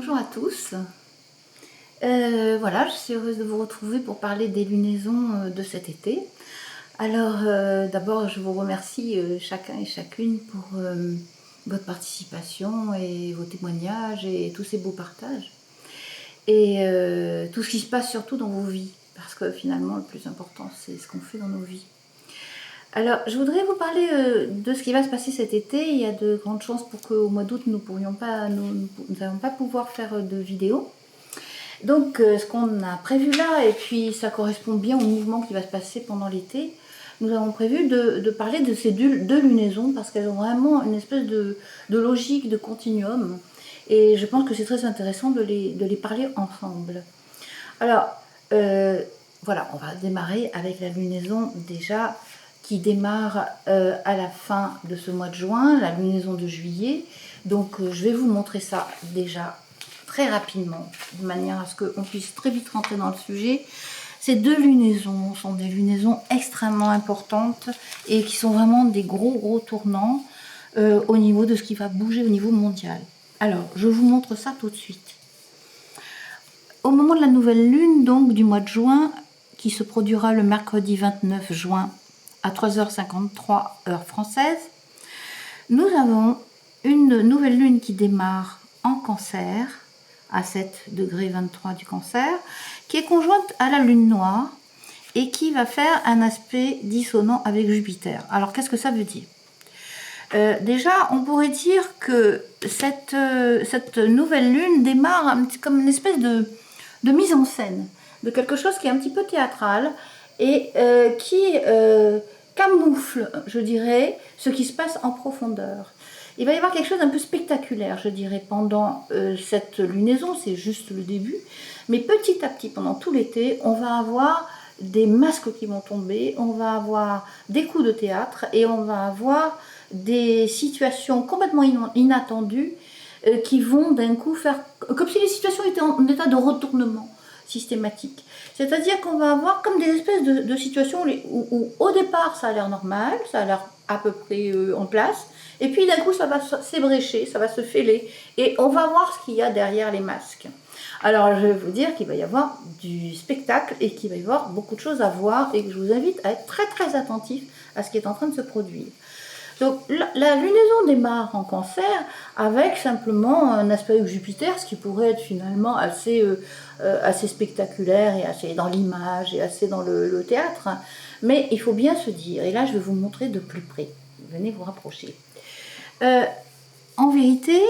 Bonjour à tous. Voilà, je suis heureuse de vous retrouver pour parler des lunaisons de cet été. Alors, d'abord, je vous remercie chacun et chacune pour votre participation et vos témoignages et tous ces beaux partages. Et tout ce qui se passe surtout dans vos vies, parce que finalement, le plus important, c'est ce qu'on fait dans nos vies. Alors, je voudrais vous parler de ce qui va se passer cet été. Il y a de grandes chances pour qu'au mois d'août, nous n'allons pas pouvoir faire de vidéo. Donc, ce qu'on a prévu là, et puis ça correspond bien au mouvement qui va se passer pendant l'été, nous avons prévu de parler de ces deux lunaisons, parce qu'elles ont vraiment une espèce de logique, de continuum. Et je pense que c'est très intéressant de les parler ensemble. Alors, voilà, on va démarrer avec la lunaison déjà qui démarre à la fin de ce mois de juin, la lunaison de juillet. Donc je vais vous montrer ça déjà très rapidement, de manière à ce qu'on puisse très vite rentrer dans le sujet. Ces deux lunaisons sont des lunaisons extrêmement importantes et qui sont vraiment des gros tournants au niveau de ce qui va bouger au niveau mondial. Alors, je vous montre ça tout de suite. Au moment de la nouvelle lune, donc du mois de juin, qui se produira le mercredi 29 juin à 3h53 heure française, nous avons une nouvelle lune qui démarre en Cancer, à 7,23 du Cancer, qui est conjointe à la lune noire et qui va faire un aspect dissonant avec Jupiter. Alors, qu'est-ce que ça veut dire ? Déjà, on pourrait dire que cette nouvelle lune démarre comme une espèce de mise en scène, de quelque chose qui est un petit peu théâtral et qui camoufle, je dirais, ce qui se passe en profondeur. Il va y avoir quelque chose d'un peu spectaculaire, je dirais, pendant cette lunaison, c'est juste le début, mais petit à petit, pendant tout l'été, on va avoir des masques qui vont tomber, on va avoir des coups de théâtre et on va avoir des situations complètement inattendues qui vont d'un coup faire comme si les situations étaient en état de retournement systématique. C'est-à-dire qu'on va avoir comme des espèces de situations où au départ ça a l'air normal, ça a l'air à peu près en place, et puis d'un coup ça va s'ébrécher, ça va se fêler, et on va voir ce qu'il y a derrière les masques. Alors je vais vous dire qu'il va y avoir du spectacle et qu'il va y avoir beaucoup de choses à voir et que je vous invite à être très attentif à ce qui est en train de se produire. Donc la lunaison démarre en Cancer avec simplement un aspect avec Jupiter, ce qui pourrait être finalement assez spectaculaire et assez dans l'image et assez dans le théâtre. Mais il faut bien se dire, et là je vais vous montrer de plus près, venez vous rapprocher. En vérité,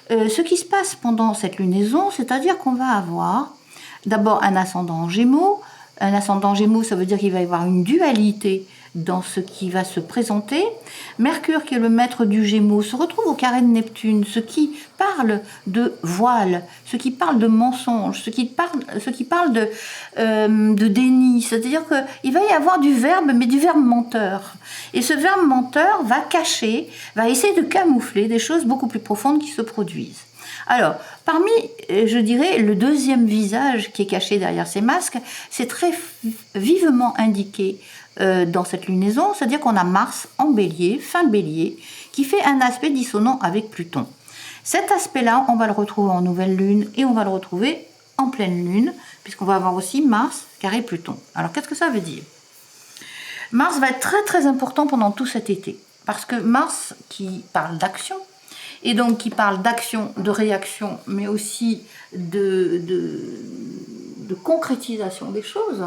ce qui se passe pendant cette lunaison, c'est-à-dire qu'on va avoir d'abord un ascendant Gémeaux. Un ascendant Gémeaux, ça veut dire qu'il va y avoir une dualité dans ce qui va se présenter. Mercure, qui est le maître du Gémeaux, se retrouve au carré de Neptune, ce qui parle de voile, ce qui parle de mensonge, ce qui parle de déni. C'est-à-dire qu'il va y avoir du verbe, mais du verbe menteur. Et ce verbe menteur va cacher, va essayer de camoufler des choses beaucoup plus profondes qui se produisent. Alors, parmi, je dirais, le deuxième visage qui est caché derrière ces masques, c'est très vivement indiqué dans cette lunaison, c'est-à-dire qu'on a Mars en bélier, fin bélier, qui fait un aspect dissonant avec Pluton. Cet aspect-là, on va le retrouver en nouvelle lune et on va le retrouver en pleine lune, puisqu'on va avoir aussi Mars carré Pluton. Alors, qu'est-ce que ça veut dire ? Mars va être très important pendant tout cet été, parce que Mars, qui parle d'action, et donc qui parle d'action, de réaction, mais aussi de concrétisation des choses,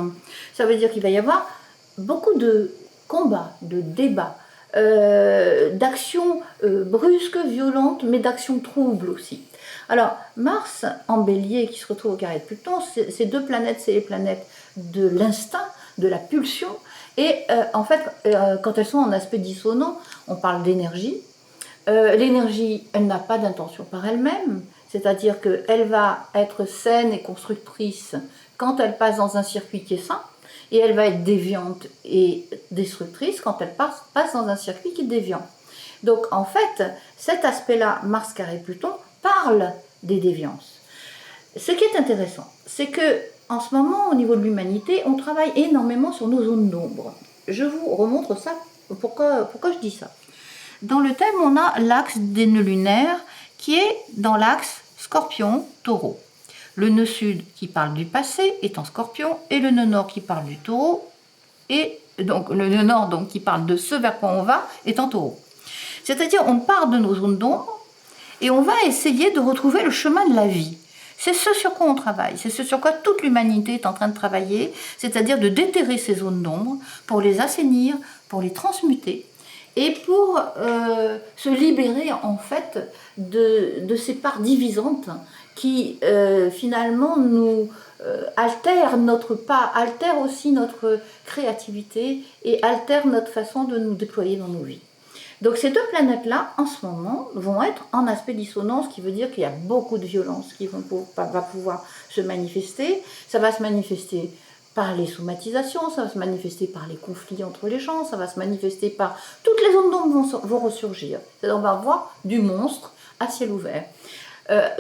ça veut dire qu'il va y avoir beaucoup de combats, de débats, d'actions brusques, violentes, mais d'actions troubles aussi. Alors, Mars en bélier qui se retrouve au carré de Pluton, ces deux planètes, c'est les planètes de l'instinct, de la pulsion, et en fait, quand elles sont en aspect dissonant, on parle d'énergie. L'énergie, elle n'a pas d'intention par elle-même, c'est-à-dire qu'elle va être saine et constructrice quand elle passe dans un circuit qui est sain, et elle va être déviante et destructrice quand elle passe dans un circuit qui est déviant. Donc en fait, cet aspect-là, Mars carré Pluton, parle des déviances. Ce qui est intéressant, c'est que en ce moment, au niveau de l'humanité, on travaille énormément sur nos zones d'ombre. Je vous remontre ça. Pourquoi je dis ça ? Dans le thème, on a l'axe des nœuds lunaires qui est dans l'axe Scorpion, Taureau. Le nœud sud qui parle du passé est en Scorpion et le nœud nord qui parle du Taureau et donc le nœud nord donc, qui parle de ce vers quoi on va est en Taureau. C'est-à-dire on part de nos zones d'ombre et on va essayer de retrouver le chemin de la vie. C'est ce sur quoi on travaille, c'est ce sur quoi toute l'humanité est en train de travailler, c'est-à-dire de déterrer ces zones d'ombre pour les assainir, pour les transmuter et pour se libérer en fait de ces parts divisantes qui finalement nous altèrent notre pas, altèrent aussi notre créativité et altèrent notre façon de nous déployer dans nos vies. Donc ces deux planètes-là, en ce moment, vont être en aspect dissonance, ce qui veut dire qu'il y a beaucoup de violence qui va pouvoir se manifester. Ça va se manifester par les somatisations, ça va se manifester par les conflits entre les gens, ça va se manifester par... Toutes les zones d'ombre vont ressurgir. C'est-à-dire on va avoir du monstre à ciel ouvert,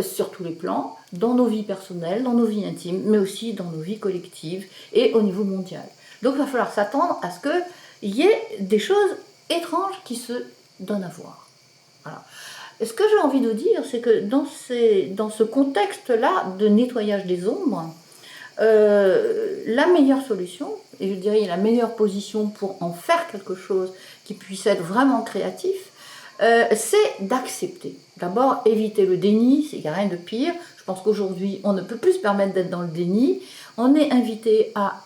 sur tous les plans, dans nos vies personnelles, dans nos vies intimes, mais aussi dans nos vies collectives et au niveau mondial. Donc il va falloir s'attendre à ce qu'il y ait des choses étranges qui se donnent à voir. Voilà. Et ce que j'ai envie de dire, c'est que dans ce contexte-là de nettoyage des ombres, la meilleure solution, et je dirais la meilleure position pour en faire quelque chose qui puisse être vraiment créatif, c'est d'accepter. D'abord, éviter le déni, il n'y a rien de pire. Je pense qu'aujourd'hui, on ne peut plus se permettre d'être dans le déni. On est invité à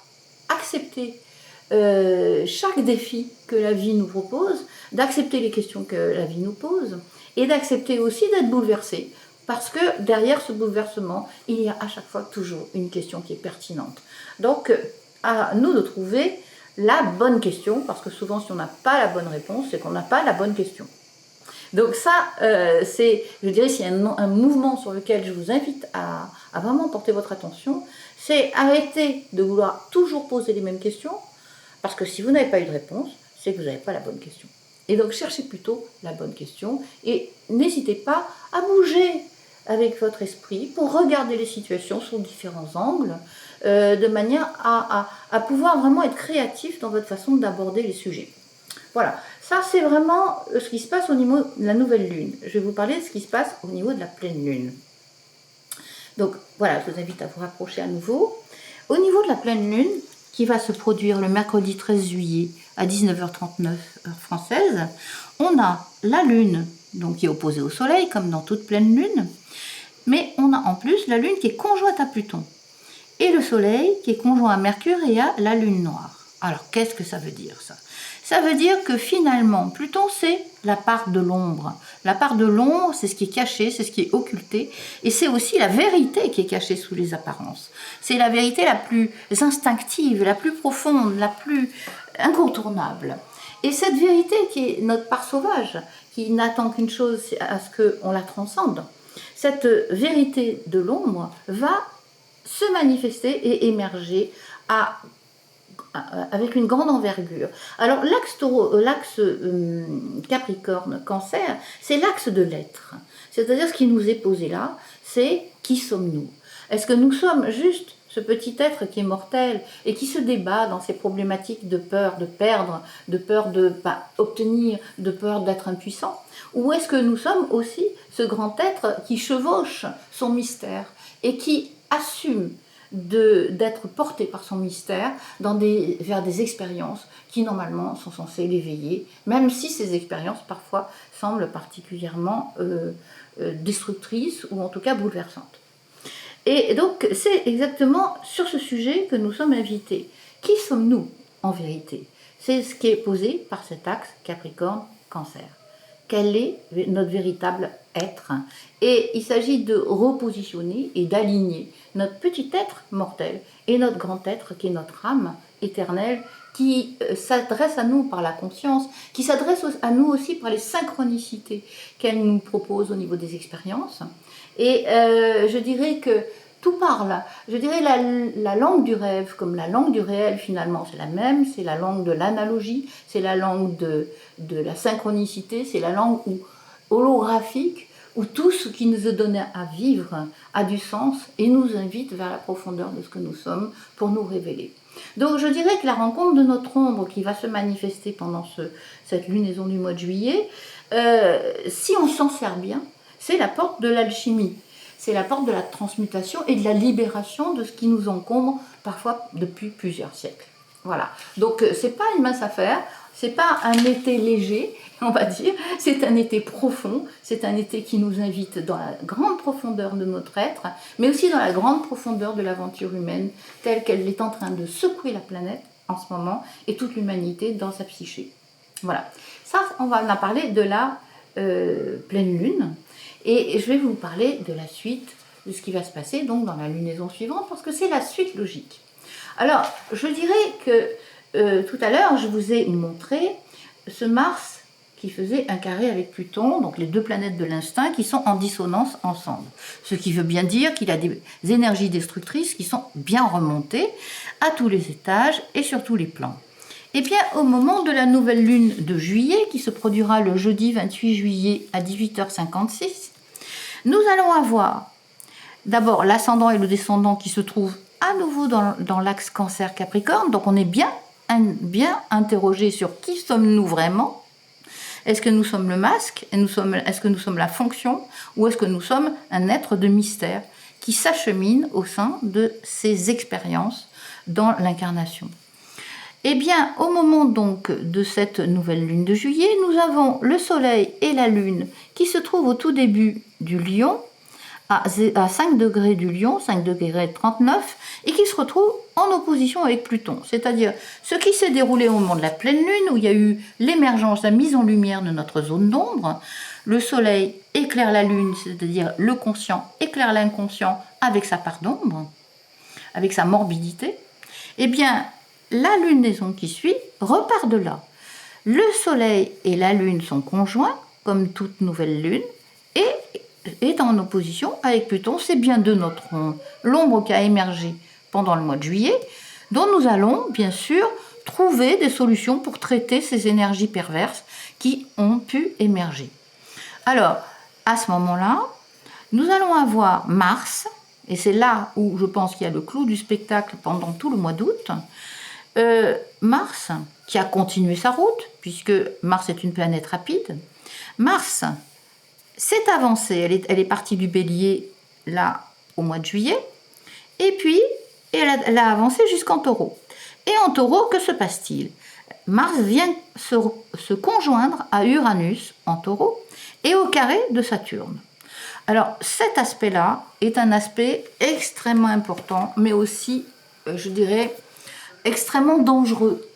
accepter chaque défi que la vie nous propose, d'accepter les questions que la vie nous pose, et d'accepter aussi d'être bouleversé, parce que derrière ce bouleversement, il y a à chaque fois toujours une question qui est pertinente. Donc, à nous de trouver la bonne question, parce que souvent, si on n'a pas la bonne réponse, c'est qu'on n'a pas la bonne question. Donc ça, je dirais, s'il y a un mouvement sur lequel je vous invite à vraiment porter votre attention, c'est arrêter de vouloir toujours poser les mêmes questions, parce que si vous n'avez pas eu de réponse, c'est que vous n'avez pas la bonne question. Et donc cherchez plutôt la bonne question et n'hésitez pas à bouger avec votre esprit pour regarder les situations sous différents angles, de manière à pouvoir vraiment être créatif dans votre façon d'aborder les sujets. Voilà, ça c'est vraiment ce qui se passe au niveau de la nouvelle lune. Je vais vous parler de ce qui se passe au niveau de la pleine lune. Donc voilà, je vous invite à vous rapprocher à nouveau. Au niveau de la pleine lune, qui va se produire le mercredi 13 juillet à 19h39 heure française, on a la lune donc, qui est opposée au soleil, comme dans toute pleine lune, mais on a en plus la lune qui est conjointe à Pluton, et le soleil qui est conjoint à Mercure et à la lune noire. Alors qu'est-ce que ça veut dire ça ? Ça veut dire que finalement, Pluton, c'est la part de l'ombre. La part de l'ombre, c'est ce qui est caché, c'est ce qui est occulté, et c'est aussi la vérité qui est cachée sous les apparences. C'est la vérité la plus instinctive, la plus profonde, la plus incontournable. Et cette vérité qui est notre part sauvage, qui n'attend qu'une chose, c'est à ce qu'on la transcende, cette vérité de l'ombre va se manifester et émerger avec une grande envergure. Alors l'axe Capricorne-Cancer, c'est l'axe de l'être. C'est-à-dire ce qui nous est posé là, c'est qui sommes-nous ? Est-ce que nous sommes juste ce petit être qui est mortel et qui se débat dans ces problématiques de peur de perdre, de peur de ne pas obtenir, de peur d'être impuissant ? Ou est-ce que nous sommes aussi ce grand être qui chevauche son mystère et qui assume d'être porté par son mystère vers des expériences qui normalement sont censées l'éveiller, même si ces expériences parfois semblent particulièrement destructrices ou en tout cas bouleversantes. Et donc c'est exactement sur ce sujet que nous sommes invités. Qui sommes-nous en vérité ? C'est ce qui est posé par cet axe Capricorne-Cancer. Quel est notre véritable être ? Et il s'agit de repositionner et d'aligner notre petit être mortel et notre grand être qui est notre âme éternelle, qui s'adresse à nous par la conscience, qui s'adresse à nous aussi par les synchronicités qu'elle nous propose au niveau des expériences. Et je dirais que tout parle. Je dirais la langue du rêve comme la langue du réel, finalement, c'est la même. C'est la langue de l'analogie, c'est la langue de la synchronicité, c'est la langue holographique où tout ce qui nous est donné à vivre a du sens et nous invite vers la profondeur de ce que nous sommes pour nous révéler. Donc je dirais que la rencontre de notre ombre qui va se manifester pendant cette lunaison du mois de juillet, si on s'en sert bien, c'est la porte de l'alchimie. c'est la porte de la transmutation et de la libération de ce qui nous encombre parfois depuis plusieurs siècles. Voilà, donc c'est pas une mince affaire, c'est pas un été léger, on va dire, c'est un été profond, c'est un été qui nous invite dans la grande profondeur de notre être, mais aussi dans la grande profondeur de l'aventure humaine, telle qu'elle est en train de secouer la planète en ce moment, et toute l'humanité dans sa psyché. Voilà, ça on va en parler de la pleine lune, et je vais vous parler de la suite, de ce qui va se passer donc dans la lunaison suivante, parce que c'est la suite logique. Alors, je dirais que tout à l'heure, je vous ai montré ce Mars qui faisait un carré avec Pluton, donc les deux planètes de l'instinct qui sont en dissonance ensemble. Ce qui veut bien dire qu'il a des énergies destructrices qui sont bien remontées à tous les étages et sur tous les plans. Et bien, au moment de la nouvelle lune de juillet, qui se produira le jeudi 28 juillet à 18h56, nous allons avoir d'abord l'ascendant et le descendant qui se trouvent à nouveau dans l'axe Cancer-Capricorne. Donc on est bien interrogé sur qui sommes-nous vraiment. Est-ce que nous sommes le masque? Est-ce que nous sommes la fonction? Ou est-ce que nous sommes un être de mystère qui s'achemine au sein de ses expériences dans l'incarnation? Eh bien, au moment donc de cette nouvelle lune de juillet, nous avons le Soleil et la Lune qui se trouvent au tout début du Lion, à 5 degrés du Lion, 5 degrés 39, et qui se retrouve en opposition avec Pluton. C'est-à-dire ce qui s'est déroulé au moment de la pleine lune, où il y a eu l'émergence, la mise en lumière de notre zone d'ombre. Le Soleil éclaire la Lune, c'est-à-dire le conscient éclaire l'inconscient avec sa part d'ombre, avec sa morbidité. Eh bien, la lunaison qui suit repart de là. Le Soleil et la Lune sont conjoints, comme toute nouvelle lune, et est en opposition avec Pluton. C'est bien de notre l'ombre qui a émergé pendant le mois de juillet, dont nous allons bien sûr trouver des solutions pour traiter ces énergies perverses qui ont pu émerger. Alors, à ce moment-là, nous allons avoir Mars, et c'est là où je pense qu'il y a le clou du spectacle pendant tout le mois d'août. Mars, qui a continué sa route, puisque Mars est une planète rapide. Mars s'est avancée, elle est partie du Bélier là au mois de juillet, et puis elle a avancé jusqu'en Taureau. Et en Taureau, que se passe-t-il? Mars vient se conjoindre à Uranus en Taureau et au carré de Saturne. Alors cet aspect-là est un aspect extrêmement important, mais aussi, je dirais, extrêmement dangereux.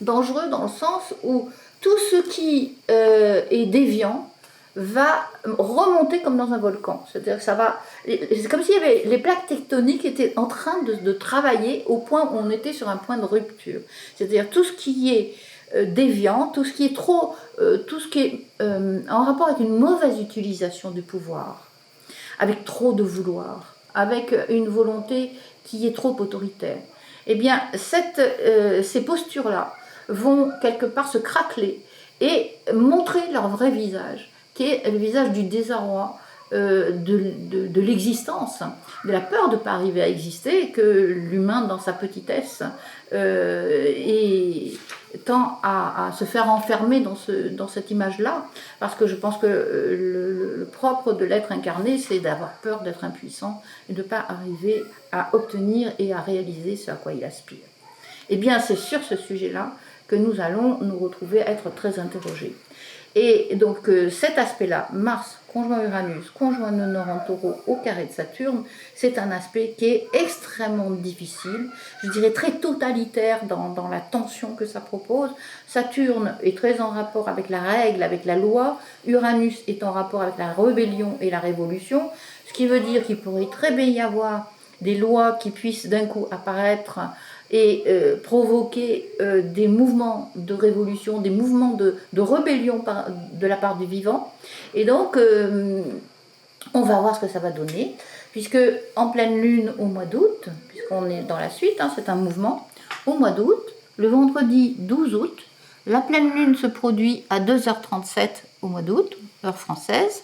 Dangereux dans le sens où tout ce qui est déviant va remonter comme dans un volcan. C'est-à-dire que ça va. C'est comme s'il y avait les plaques tectoniques étaient en train de travailler au point où on était sur un point de rupture. C'est-à-dire tout ce qui est déviant, tout ce qui est trop, tout ce qui est en rapport avec une mauvaise utilisation du pouvoir, avec trop de vouloir, avec une volonté qui est trop autoritaire. Eh bien, ces postures-là vont quelque part se craqueler et montrer leur vrai visage, qui est le visage du désarroi, de l'existence, de la peur de ne pas arriver à exister, que l'humain, dans sa petitesse, tend à se faire enfermer dans cette image-là, parce que je pense que le propre de l'être incarné, c'est d'avoir peur d'être impuissant et de ne pas arriver à obtenir et à réaliser ce à quoi il aspire. Eh bien, c'est sur ce sujet-là que nous allons nous retrouver être très interrogés. Et donc cet aspect-là, Mars, conjoint Uranus, conjoint le Nord en Taureau au carré de Saturne, c'est un aspect qui est extrêmement difficile, je dirais très totalitaire dans la tension que ça propose. Saturne est très en rapport avec la règle, avec la loi. Uranus est en rapport avec la rébellion et la révolution, ce qui veut dire qu'il pourrait très bien y avoir des lois qui puissent d'un coup apparaître et provoquer des mouvements de révolution, des mouvements de rébellion de la part du vivant. Et donc, on va voir ce que ça va donner, puisque en pleine lune au mois d'août, puisqu'on est dans la suite, c'est un mouvement, au mois d'août, le vendredi 12 août, la pleine lune se produit à 2h37 au mois d'août, heure française,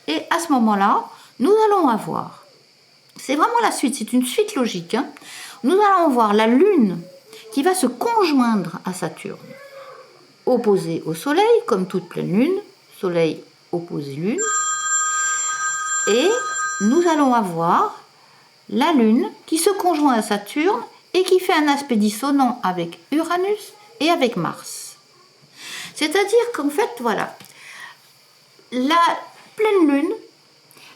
et à ce moment-là, nous allons avoir, c'est vraiment la suite, c'est une suite logique, nous allons voir la Lune qui va se conjoindre à Saturne, opposée au Soleil, comme toute pleine Lune, Soleil opposé Lune, et nous allons avoir la Lune qui se conjoint à Saturne et qui fait un aspect dissonant avec Uranus et avec Mars. C'est-à-dire qu'en fait, voilà, la pleine Lune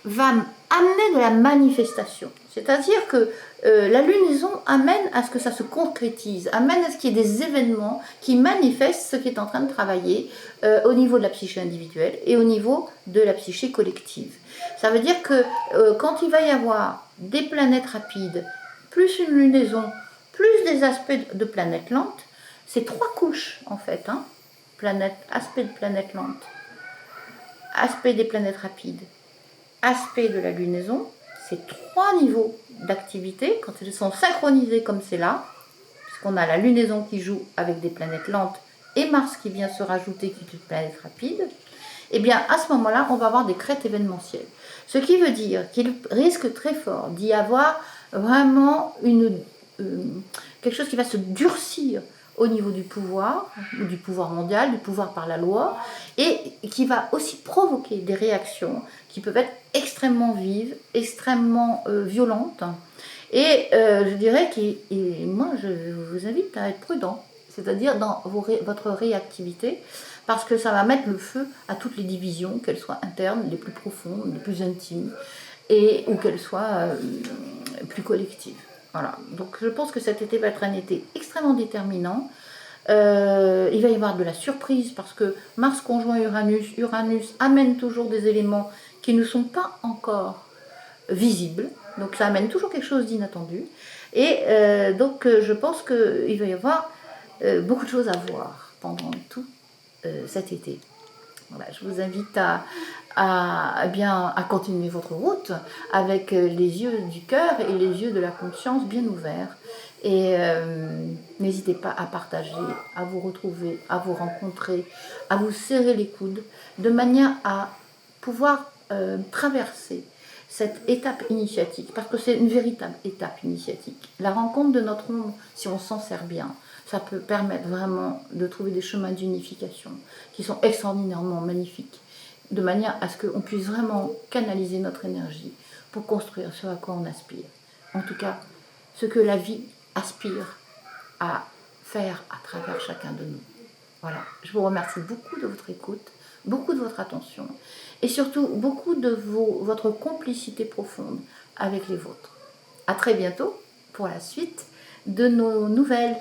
va amener de la manifestation. C'est-à-dire que la lunaison amène à ce que ça se concrétise, amène à ce qu'il y ait des événements qui manifestent ce qui est en train de travailler au niveau de la psyché individuelle et au niveau de la psyché collective. Ça veut dire que quand il va y avoir des planètes rapides, plus une lunaison, plus des aspects de planètes lentes, c'est 3 couches en fait, hein. Aspect de planètes lentes, aspect des planètes rapides, aspect de la lunaison, c'est 3 niveaux d'activité, quand elles sont synchronisées comme c'est là, puisqu'on a la lunaison qui joue avec des planètes lentes et Mars qui vient se rajouter, qui est une planète rapide, et bien à ce moment-là, on va avoir des crêtes événementielles. Ce qui veut dire qu'il risque très fort d'y avoir vraiment quelque chose qui va se durcir au niveau du pouvoir mondial, du pouvoir par la loi, et qui va aussi provoquer des réactions qui peuvent être extrêmement vives, extrêmement violentes. Et je dirais que moi, je vous invite à être prudent, c'est-à-dire dans votre réactivité, parce que ça va mettre le feu à toutes les divisions, qu'elles soient internes, les plus profondes, les plus intimes, ou qu'elles soient plus collectives. Voilà. Donc je pense que cet été va être un été extrêmement déterminant. Il va y avoir de la surprise parce que Mars conjoint Uranus amène toujours des éléments qui ne sont pas encore visibles. Donc ça amène toujours quelque chose d'inattendu. Et donc je pense qu'il va y avoir beaucoup de choses à voir pendant tout cet été. Voilà, je vous invite à continuer votre route avec les yeux du cœur et les yeux de la conscience bien ouverts. Et n'hésitez pas à partager, à vous retrouver, à vous rencontrer, à vous serrer les coudes, de manière à pouvoir traverser cette étape initiatique, parce que c'est une véritable étape initiatique. La rencontre de notre ombre, si on s'en sert bien, ça peut permettre vraiment de trouver des chemins d'unification qui sont extraordinairement magnifiques, de manière à ce qu'on puisse vraiment canaliser notre énergie pour construire ce à quoi on aspire. En tout cas, ce que la vie aspire à faire à travers chacun de nous. Voilà, je vous remercie beaucoup de votre écoute, beaucoup de votre attention et surtout beaucoup de votre complicité profonde avec les vôtres. À très bientôt pour la suite de nos nouvelles.